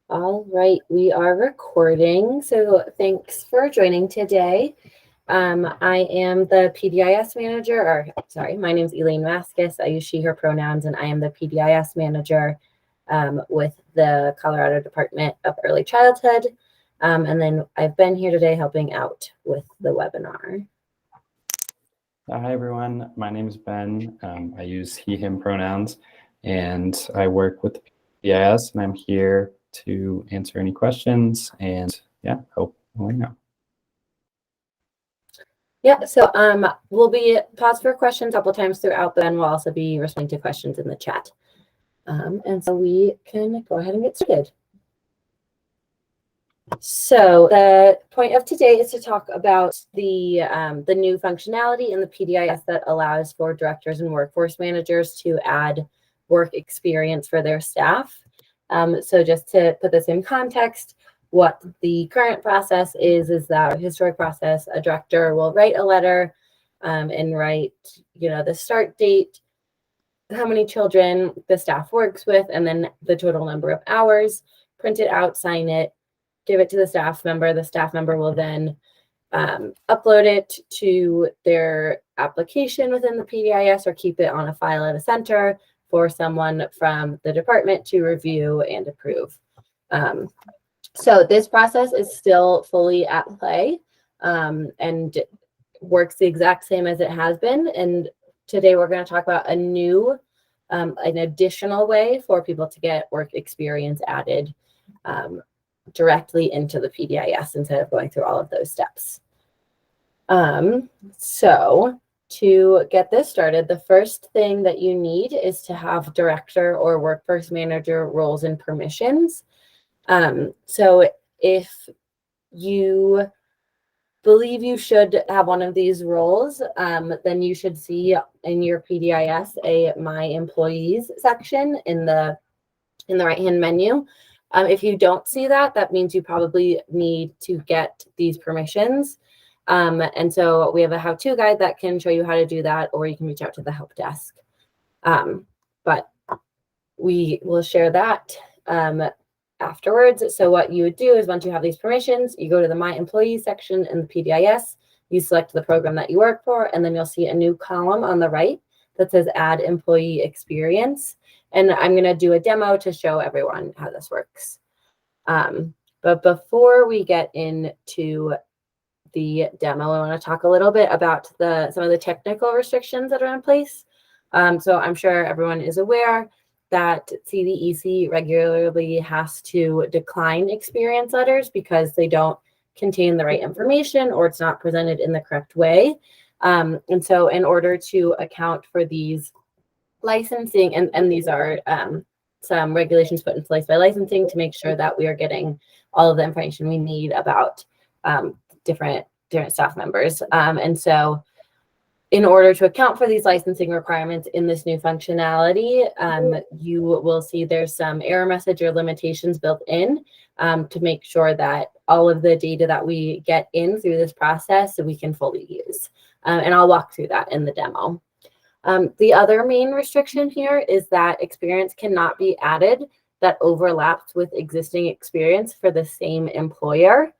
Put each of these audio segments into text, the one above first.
All right, we are recording, so thanks for joining today. I am the PDIS manager, or sorry, my name is Elaine Vasquez. I use she, her pronouns, and I am the PDIS manager with the Colorado Department of Early Childhood. And then I've been here today helping out with the webinar. Hi, everyone. My name is Ben. I use he, him pronouns, and I work with the PDIS, and I'm here to answer any questions and hope we know. Yeah, so we'll be paused for questions a couple times throughout, but then we'll also be responding to questions in the chat. And so we can go ahead and get started. So the point of today is to talk about the new functionality in the PDIS that allows for directors and workforce managers to add work experience for their staff. So just to put this in context, what the current process is that historic process, a director will write a letter and write, the start date, how many children the staff works with, and then the total number of hours, print it out, sign it, give it to the staff member. The staff member will then upload it to their application within the PDIS or keep it on a file at a center for someone from the department to review and approve. So this process is still fully at play and works the exact same as it has been. And today we're going to talk about a new, an additional way for people to get work experience added directly into the PDIS instead of going through all of those steps. So to get this started, the first thing that you need is to have director or workforce manager roles and permissions. So if you believe you should have one of these roles, then you should see in your PDIS a My Employees section in the right-hand menu. If you don't see that, that means you probably need to get these permissions. And so we have a how-to guide that can show you how to do that, or you can reach out to the help desk. But we will share that afterwards. So what you would do is once you have these permissions, you go to the My Employees section in the PDIS, you select the program that you work for, and then you'll see a new column on the right that says Add Employee Experience. And I'm going to do a demo to show everyone how this works. But before we get into the demo, I want to talk a little bit about some of the technical restrictions that are in place. So I'm sure everyone is aware that CDEC regularly has to decline experience letters because they don't contain the right information or it's not presented in the correct way. And so in order to account for these licensing, and these are some regulations put in place by licensing to make sure that we are getting all of the information we need about different staff members. And so in order to account for these licensing requirements in this new functionality, you will see there's some error message or limitations built in to make sure that all of the data that we get in through this process we can fully use. And I'll walk through that in the demo. The other main restriction here is that experience cannot be added that overlaps with existing experience for the same employer.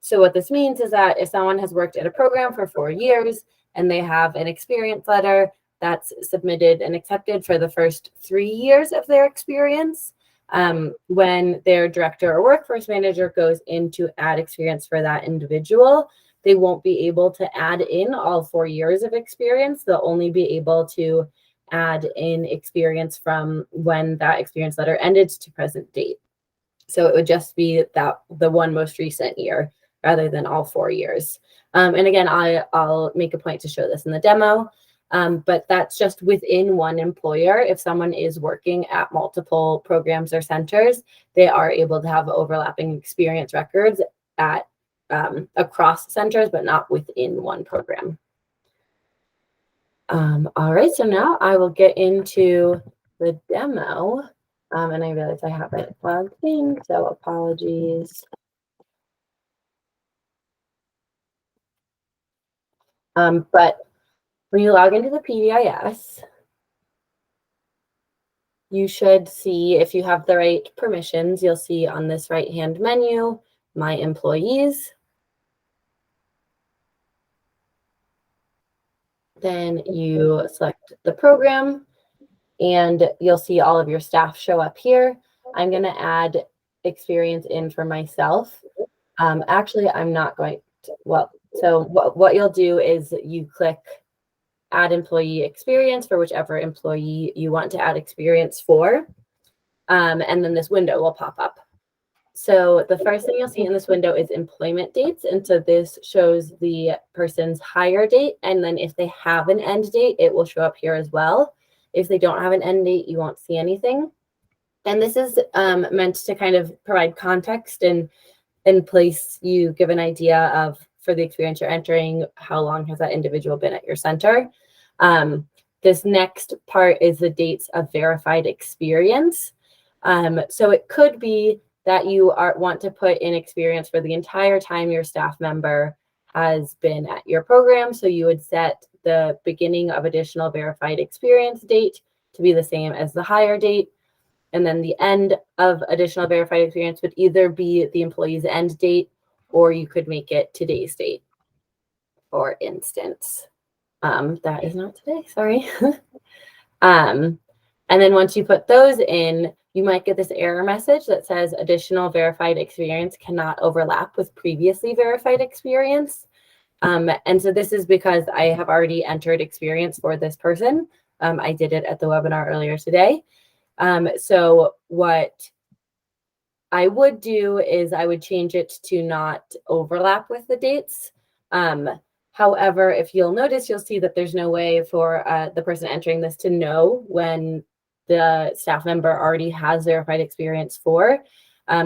So what this means is that if someone has worked at a program for 4 years and they have an experience letter that's submitted and accepted for the first 3 years of their experience, when their director or workforce manager goes in to add experience for that individual, they won't be able to add in all 4 years of experience. They'll only be able to add in experience from when that experience letter ended to present date. So it would just be the one most recent year rather than all 4 years. And again, I'll make a point to show this in the demo, but that's just within one employer. If someone is working at multiple programs or centers, they are able to have overlapping experience records at across centers, but not within one program. All right, so now I will get into the demo. And I realize I haven't logged in, so apologies. But when you log into the PDIS, you should see, if you have the right permissions, you'll see on this right-hand menu, My Employees. Then you select the program, and you'll see all of your staff show up here. I'm going to add experience in for myself. Actually, I'm not going to, well, so what you'll do is you click add employee experience for whichever employee you want to add experience for. And then this window will pop up. So the first thing you'll see in this window is employment dates. And so this shows the person's hire date. And then if they have an end date, it will show up here as well. If they don't have an end date, you won't see anything. And this is meant to kind of provide context and place you give an idea of, for the experience you're entering, how long has that individual been at your center. This next part is the dates of verified experience. So it could be that you want to put in experience for the entire time your staff member has been at your program. So you would set the beginning of additional verified experience date to be the same as the hire date. And then the end of additional verified experience would either be the employee's end date, or you could make it today's date, for instance. That is not today, sorry. And then once you put those in, you might get this error message that says additional verified experience cannot overlap with previously verified experience. And so this is because I have already entered experience for this person. I did it at the webinar earlier today. So what I would do is I would change it to not overlap with the dates. However, if you'll notice, you'll see that there's no way for the person entering this to know when the staff member already has verified experience for.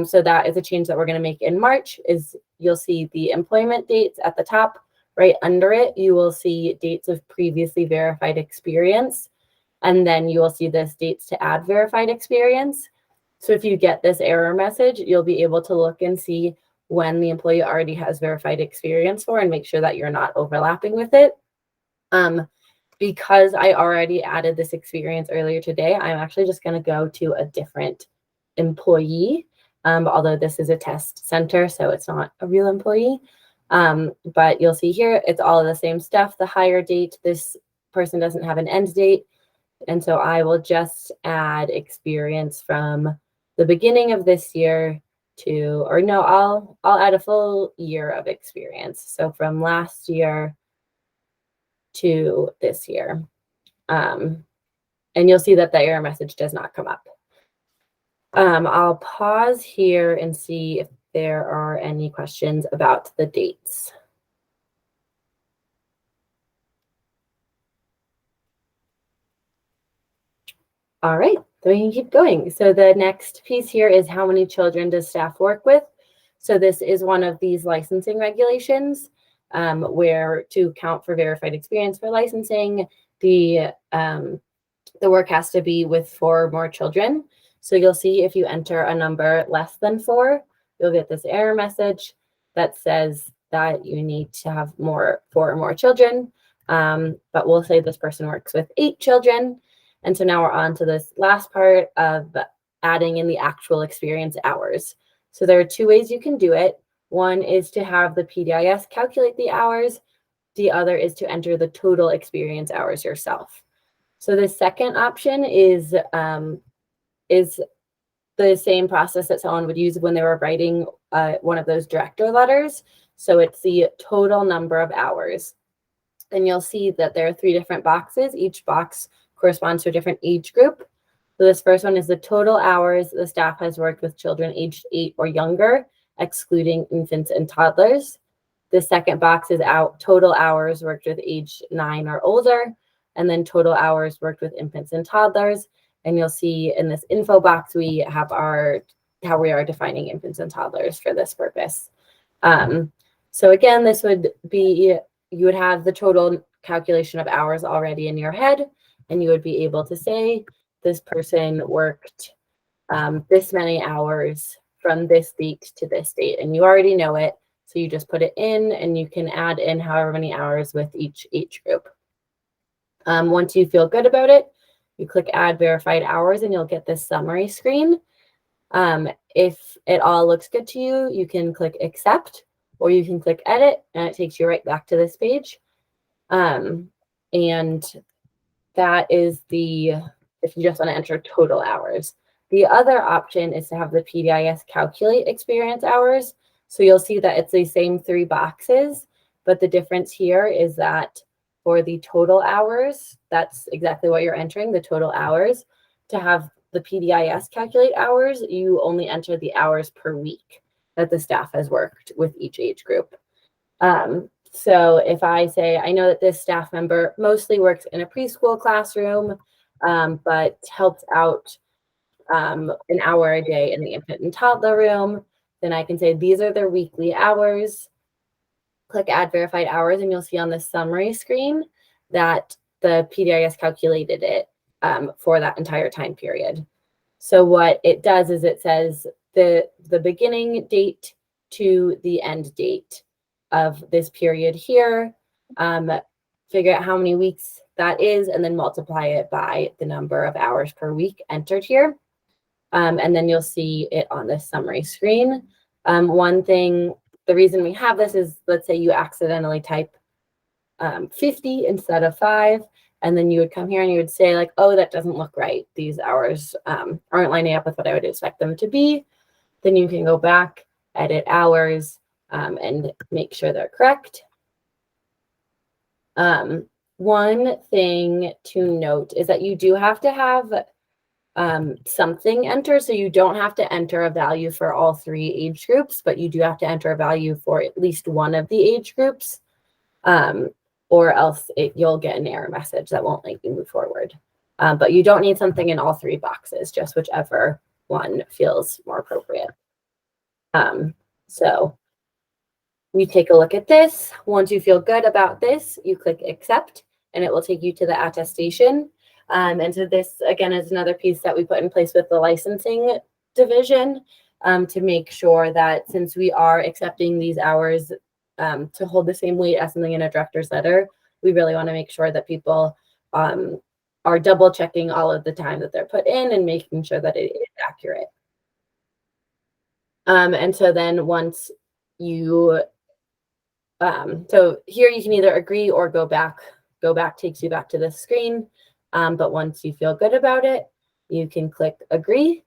So that is a change that we're going to make in March. Is you'll see the employment dates at the top. Right under it, you will see dates of previously verified experience. And then you will see this dates to add verified experience. So if you get this error message, you'll be able to look and see when the employee already has verified experience for, and make sure that you're not overlapping with it. Because I already added this experience earlier today, I'm actually just going to go to a different employee, although this is a test center, so it's not a real employee. But you'll see here, it's all of the same stuff. The hire date, this person doesn't have an end date. And so I will just add experience from the beginning of this year to, or no, I'll add a full year of experience. So from last year to this year. And you'll see that the error message does not come up. I'll pause here and see if there are any questions about the dates. All right, so we can keep going. So the next piece here is how many children does staff work with? So this is one of these licensing regulations where to count for verified experience for licensing, the work has to be with 4 or more children. So you'll see if you enter a number less than 4, you'll get this error message that says that you need to have 4 or more children. But we'll say this person works with 8 children. And so now we're on to this last part of adding in the actual experience hours. So there are 2 ways you can do it. One is to have the PDIS calculate the hours. The other is to enter the total experience hours yourself. So the second option is the same process that someone would use when they were writing one of those director letters. So it's the total number of hours. And you'll see that there are 3 different boxes. Each box corresponds to a different age group. So this first one is the total hours the staff has worked with children aged 8 or younger, excluding infants and toddlers. The second box is total hours worked with age 9 or older, and then total hours worked with infants and toddlers. And you'll see in this info box, we have how we are defining infants and toddlers for this purpose. So again, this would be, you would have the total calculation of hours already in your head, and you would be able to say this person worked this many hours from this date to this date, and you already know it. So you just put it in, and you can add in however many hours with each age group. Once you feel good about it, You click add verified hours and you'll get this summary screen. If it all looks good to you, you can click accept, or you can click edit and it takes you right back to this page. And that is if you just want to enter total hours. The other option is to have the PDIS calculate experience hours. So you'll see that it's the same 3 boxes, but the difference here is that for the total hours, that's exactly what you're entering, the total hours. To have the PDIS calculate hours, you only enter the hours per week that the staff has worked with each age group. So if I say, I know that this staff member mostly works in a preschool classroom, but helps out an hour a day in the infant and toddler room, then I can say these are their weekly hours. Click add verified hours and you'll see on the summary screen that the PDIS calculated it for that entire time period. So what it does is it says the beginning date to the end date of this period here, figure out how many weeks that is, and then multiply it by the number of hours per week entered here. And then you'll see it on this summary screen. One thing, the reason we have this is, let's say you accidentally type 50 instead of 5, and then you would come here and you would say like, oh, that doesn't look right. These hours aren't lining up with what I would expect them to be. Then you can go back, edit hours, and make sure they're correct. One thing to note is that you do have to have something entered. So you don't have to enter a value for all 3 age groups, but you do have to enter a value for at least one of the age groups, or else you'll get an error message that won't let you move forward. But you don't need something in all 3 boxes, just whichever one feels more appropriate. So you take a look at this. Once you feel good about this, you click accept and it will take you to the attestation. And so this, again, is another piece that we put in place with the licensing division to make sure that since we are accepting these hours to hold the same weight as something in a director's letter, we really want to make sure that people are double checking all of the time that they're put in and making sure that it is accurate. And so then once you, so here you can either agree or go back. Go back takes you back to this screen. But once you feel good about it, you can click agree,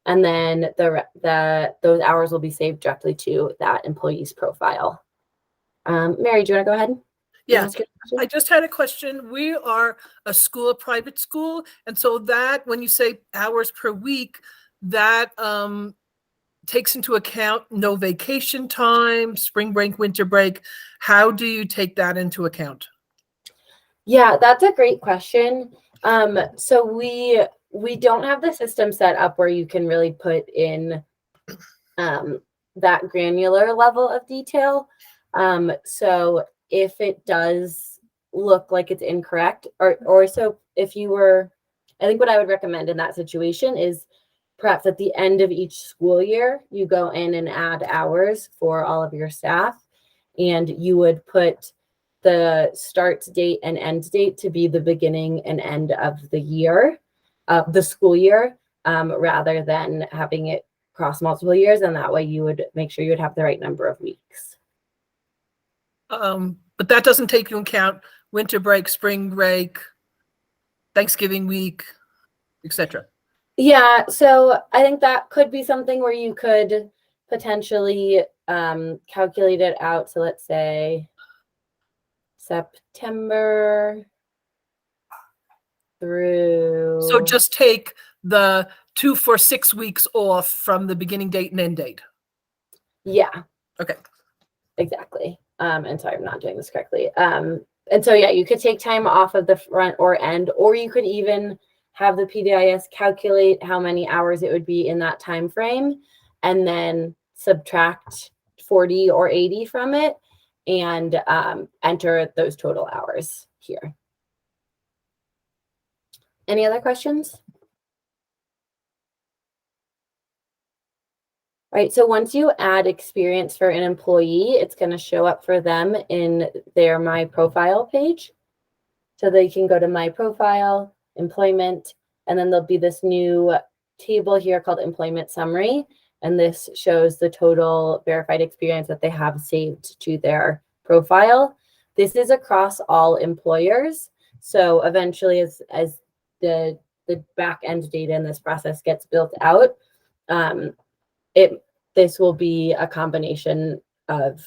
and then those hours will be saved directly to that employee's profile. Mary, do you want to go ahead? Yeah, I just had a question. We are a school, a private school, and so that when you say hours per week, that takes into account no vacation time, spring break, winter break. How do you take that into account? Yeah, that's a great question. So we don't have the system set up where you can really put in that granular level of detail. So if it does look like it's incorrect, or so if you were, I think what I would recommend in that situation is perhaps at the end of each school year, you go in and add hours for all of your staff, and you would put the start date and end date to be the beginning and end of the year, the school year, rather than having it cross multiple years. And that way you would make sure you would have the right number of weeks. But that doesn't take into account winter break, spring break, Thanksgiving week, etc. Yeah, so I think that could be something where you could potentially calculate it out. So let's say September through. So just take the 2 for 6 weeks off from the beginning date and end date. Yeah. Okay. Exactly. And sorry, I'm not doing this correctly. And so, yeah, you could take time off of the front or end, or you could even have the PDIS calculate how many hours it would be in that time frame, and then subtract 40 or 80 from it, and enter those total hours here. Any other questions? All right, so once you add experience for an employee, it's going to show up for them in their My Profile page. So they can go to My Profile, employment, and then there'll be this new table here called employment summary, and this shows the total verified experience that they have saved to their profile. This is across all employers. So eventually, as the back end data in this process gets built out, this will be a combination of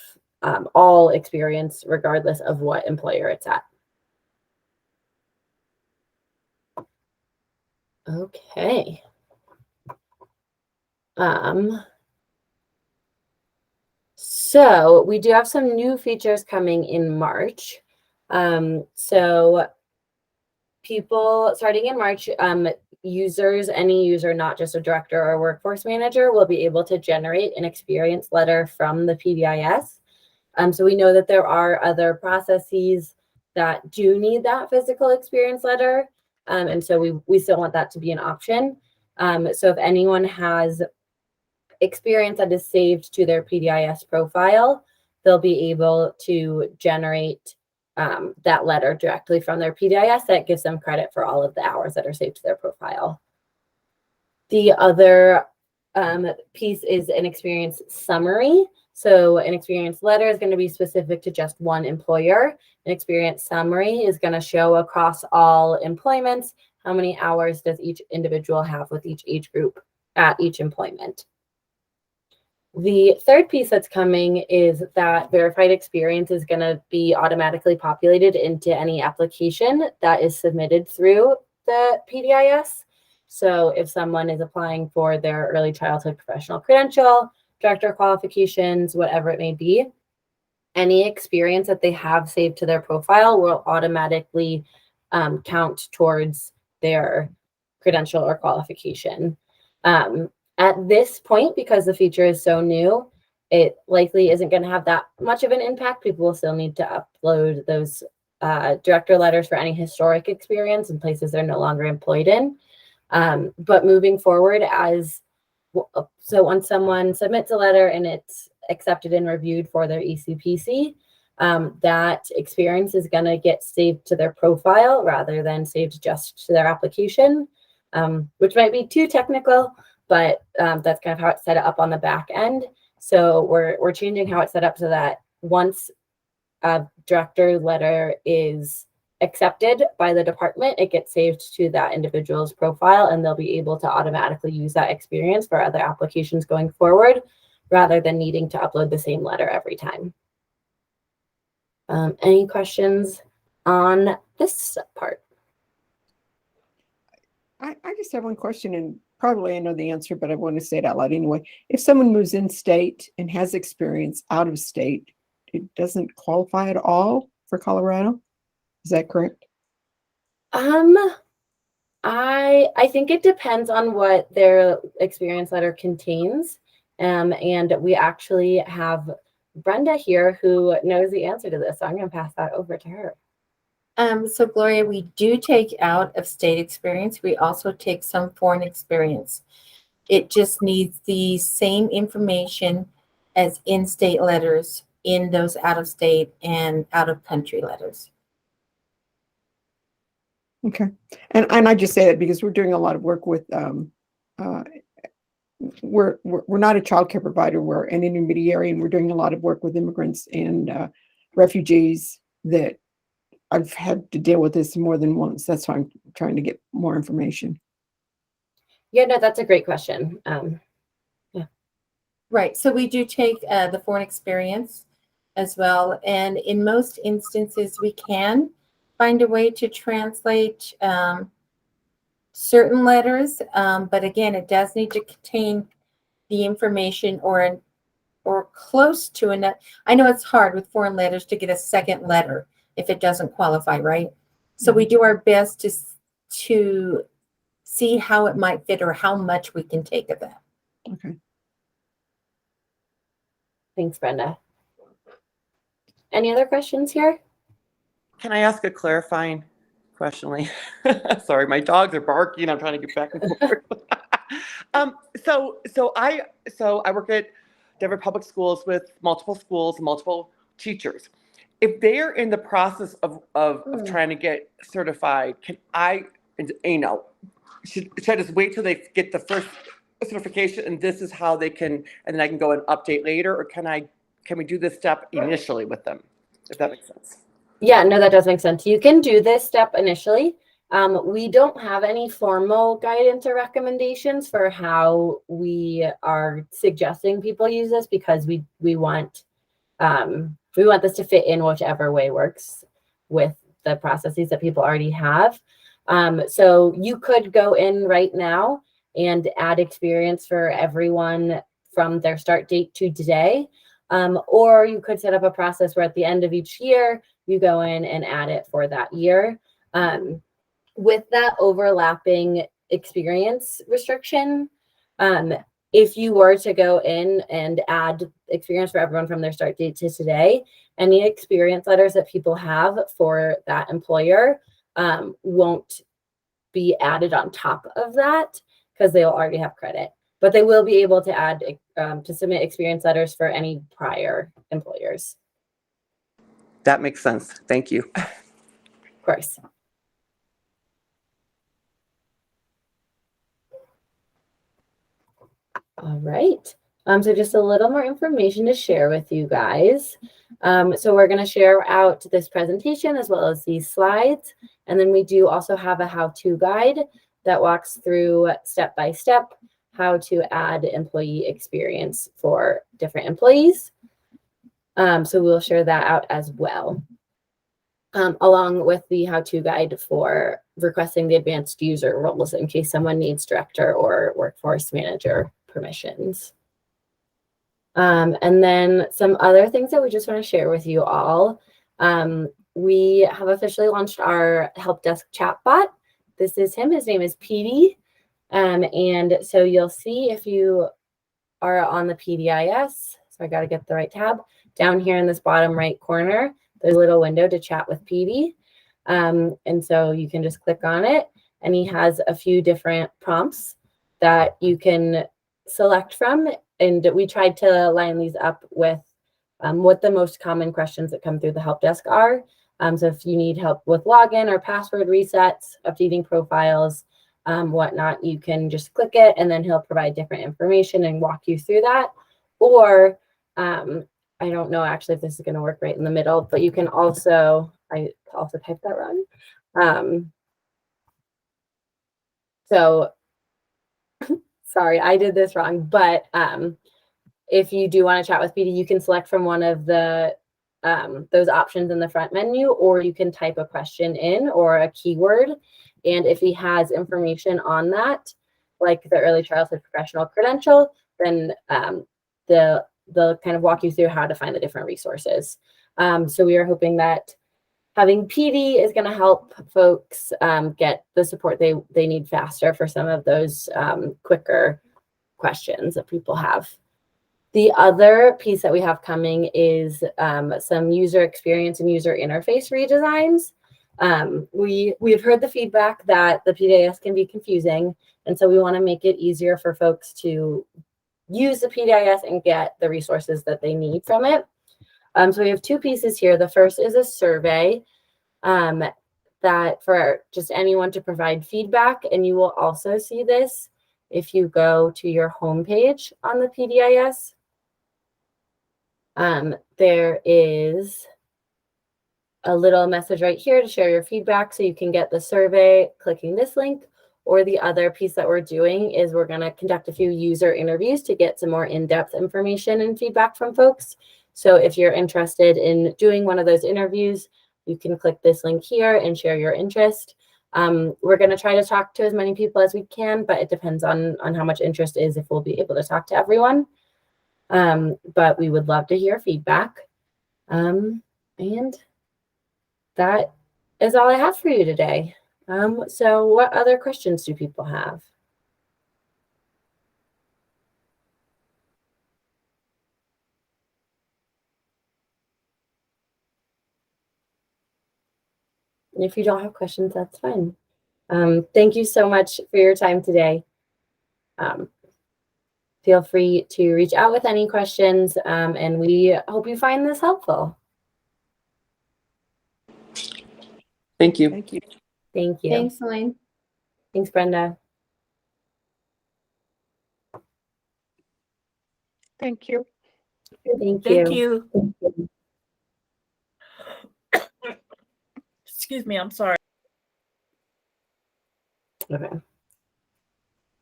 all experience, regardless of what employer it's at. Okay. So we do have some new features coming in March. So people starting in March, users, any user, not just a director or workforce manager, will be able to generate an experience letter from the PDIS. So we know that there are other processes that do need that physical experience letter. And so we still want that to be an option. So if anyone has experience that is saved to their PDIS profile, they'll be able to generate that letter directly from their PDIS. That gives them credit for all of the hours that are saved to their profile. The other piece is an experience summary. So an experience letter is going to be specific to just one employer. An experience summary is going to show across all employments how many hours does each individual have with each age group at each employment. The third piece that's coming is that verified experience is going to be automatically populated into any application that is submitted through the PDIS. So if someone is applying for their early childhood professional credential, director qualifications, whatever it may be, any experience that they have saved to their profile will automatically count towards their credential or qualification. At this point, because the feature is so new, it likely isn't going to have that much of an impact. People will still need to upload those director letters for any historic experience in places they're no longer employed in. But moving forward, so once someone submits a letter and it's accepted and reviewed for their ECPC, that experience is going to get saved to their profile rather than saved just to their application, which might be too technical, but that's kind of how it's set up on the back end. So we're changing how it's set up so that once a director letter is accepted by the department, it gets saved to that individual's profile, and they'll be able to automatically use that experience for other applications going forward, rather than needing to upload the same letter every time. Any questions on this part? I just have one question, and probably I know the answer, but I want to say it out loud anyway. If someone moves in state and has experience out of state, it doesn't qualify at all for Colorado? Is that correct? I think it depends on what their experience letter contains. And we actually have Brenda here who knows the answer to this. So I'm going to pass that over to her. So Gloria, we do take out of state experience. We also take some foreign experience. It just needs the same information as in-state letters in those out-of-state and out-of-country letters. Okay. And I just say that because we're doing a lot of work with, we're not a child care provider, we're an intermediary, and we're doing a lot of work with immigrants and refugees that I've had to deal with this more than once. That's why I'm trying to get more information. Yeah, no, that's a great question. Yeah. Right. So we do take the foreign experience as well. And in most instances, we can find a way to translate certain letters. But again, it does need to contain the information or close to enough. I know it's hard with foreign letters to get a second letter if it doesn't qualify, right? So we do our best to see how it might fit or how much we can take of that. Okay. Thanks, Brenda. Any other questions here? Can I ask a clarifying question, Lee? Sorry, my dogs are barking. I'm trying to get back and forth. So I work at Denver Public Schools with multiple schools, multiple teachers. If they are in the process of trying to get certified, can I should I just wait till they get the first certification and this is how they can, and then I can go and update later, or can we do this step initially with them, if that makes sense? Yeah, no, that does make sense. You can do this step initially. We don't have any formal guidance or recommendations for how we are suggesting people use this, because we want this to fit in whichever way works with the processes that people already have. So you could go in right now and add experience for everyone from their start date to today. Or you could set up a process where at the end of each year, you go in and add it for that year. With that overlapping experience restriction, if you were to go in and add experience for everyone from their start date to today, any experience letters that people have for that employer won't be added on top of that, because they'll already have credit. But they will be able to add to submit experience letters for any prior employers. That makes sense. Thank you. Of course. All right. So just a little more information to share with you guys. So we're going to share out this presentation as well as these slides. And then we do also have a how-to guide that walks through step by step how to add employee experience for different employees. So we'll share that out as well, along with the how-to guide for requesting the advanced user roles in case someone needs director or workforce manager permissions. And then some other things that we just want to share with you all. We have officially launched our help desk chatbot. This is him. His name is PD. And so you'll see if you are on the PDIS, so I got to get the right tab, down here in this bottom right corner, there's a little window to chat with PD. And so you can just click on it, and he has a few different prompts that you can select from. And we tried to line these up with what the most common questions that come through the help desk are. So if you need help with login or password resets, updating profiles, whatnot, you can just click it, and then he'll provide different information and walk you through that. Or I don't know actually if this is going to work right in the middle, but you can also, I also typed that wrong. So sorry, I did this wrong, but if you do want to chat with PD, you can select from one of the those options in the front menu, or you can type a question in or a keyword. And if he has information on that, like the early childhood professional credential, then they'll kind of walk you through how to find the different resources. So we are hoping that having PD is going to help folks get the support they need faster for some of those quicker questions that people have. The other piece that we have coming is some user experience and user interface redesigns. We've heard the feedback that the PDIS can be confusing, and so we want to make it easier for folks to use the PDIS and get the resources that they need from it. So we have two pieces here. The first is a survey that for just anyone to provide feedback, and you will also see this if you go to your homepage on the PDIS. There is a little message right here to share your feedback, so you can get the survey clicking this link. Or the other piece that we're doing is we're going to conduct a few user interviews to get some more in-depth information and feedback from folks. So if you're interested in doing one of those interviews, you can click this link here and share your interest. We're going to try to talk to as many people as we can, but it depends on how much interest is, if we'll be able to talk to everyone. But we would love to hear feedback. And that is all I have for you today. So what other questions do people have? If you don't have questions, that's fine. Thank you so much for your time today. Feel free to reach out with any questions, and we hope you find this helpful. Thank you. Thank you. Thank you. Thanks, Elaine. Thanks, Brenda. Thank you. Thank Thank you. you. Excuse me, I'm sorry. Okay.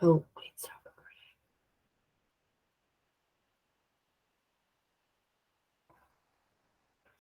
Oh, wait, sorry.